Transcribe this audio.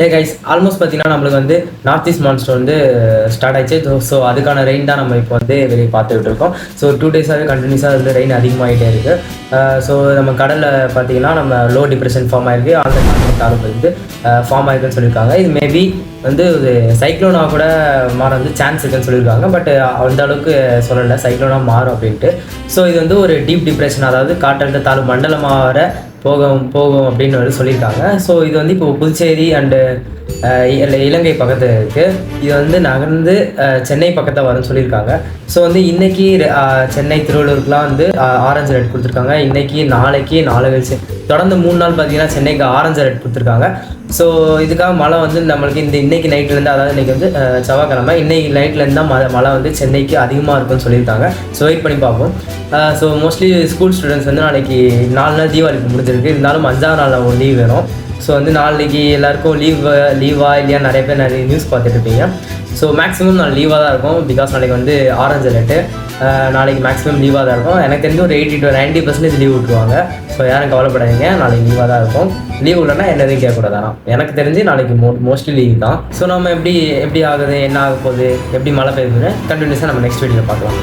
ஏ guys almost பார்த்தீங்கன்னா நம்மளுக்கு வந்து நார்த் ஈஸ்ட் மான்ஸ்டர் வந்து ஸ்டார்ட் ஆயிடுச்சு. ஸோ அதுக்கான ரெயின் தான் நம்ம இப்போ வந்து வெளியே பார்த்துக்கிட்டு இருக்கோம். ஸோ 2 டேஸாகவே கண்டினியூஸாக வந்து ரெயின் அதிகமாகிட்டே இருக்குது. ஸோ நம்ம கடலில் பார்த்தீங்கன்னா நம்ம லோ டிப்ரெஷன் ஃபார்ம் ஆகிருக்கு. ஆல்ரெடி தாலுக்கு வந்து ஃபார்ம் ஆகிருக்குன்னு சொல்லியிருக்காங்க. இது மேபி வந்து ஒரு சைக்ளோனாக கூட மாற வந்து சான்ஸ் இருக்குன்னு சொல்லியிருக்காங்க. பட் அந்த அளவுக்கு சொல்லலை சைக்ளோனாக மாறும் அப்படின்ட்டு. ஸோ இது வந்து ஒரு டீப் டிப்ரெஷன், அதாவது காற்றழுத்த தாழ்வு மண்டலமாக வர போகும் அப்படின்னு வந்து சொல்லியிருக்காங்க. ஸோ இது வந்து இப்போ புதுச்சேரி அண்டு இலங்கை பக்கத்தில் இருக்குது. இது வந்து நகர்ந்து சென்னை பக்கத்தில் வரும்னு சொல்லியிருக்காங்க. ஸோ வந்து இன்றைக்கி சென்னை திருவள்ளூருக்குலாம் வந்து ஆரஞ்சு ரெட் கொடுத்துருக்காங்க. இன்றைக்கி நாளைக்கு நாளை கழிச்சு தொடர்ந்து 3 நாள் பார்த்தீங்கன்னா சென்னைக்கு ஆரஞ்சு ரெட் கொடுத்துருக்காங்க. ஸோ இதுக்காக மழை வந்து நம்மளுக்கு இன்றைக்கி நைட்லேருந்து, அதாவது இன்றைக்கி வந்து செவ்வாய்க்கிழமை, இன்றைக்கி நைட்லேருந்து தான் மழை வந்து சென்னைக்கு அதிகமாக இருக்குன்னு சொல்லியிருக்காங்க. ஸோ வெயிட் பண்ணி பார்ப்போம். ஸோ மோஸ்ட்லி ஸ்கூல் ஸ்டூடெண்ட்ஸ் வந்து நாளைக்கு 4 நாள் தீபாவளிக்கு முடிஞ்சிருக்கு. இருந்தாலும் 5ஆவது நாளில் ஒரு லீவ் வேணும். ஸோ வந்து நாளைக்கு எல்லாருக்கும் லீவா இல்லையா நிறைய நியூஸ் பார்த்துட்டு இருப்பீங்க. ஸோ மேக்ஸிமம் நான் லீவாக தான் இருக்கும். பிகாஸ் நாளைக்கு வந்து ஆரஞ்சு அலர்ட்டு. நாளைக்கு மேக்ஸிமம் லீவாக தான் இருக்கும். எனக்கு தெரிஞ்சு ஒரு 80 to 90% லீவ் விட்டுருவாங்க. ஸோ யாரும் கவலைப்படாதீங்க, நாளைக்கு லீவாக தான் இருக்கும். லீவ் இல்லைன்னா என்ன எதுவும் கேட்கக்கூடாது. எனக்கு தெரிஞ்சு நாளைக்கு மோஸ்ட்லி லீவ் தான். ஸோ நம்ம எப்படி ஆகுது, என்ன ஆக போகுது, எப்படி மழை பெய்யுதுன்னு கண்டினியூஸாக நம்ம நெக்ஸ்ட் வீடியோவில் பார்க்கலாம்.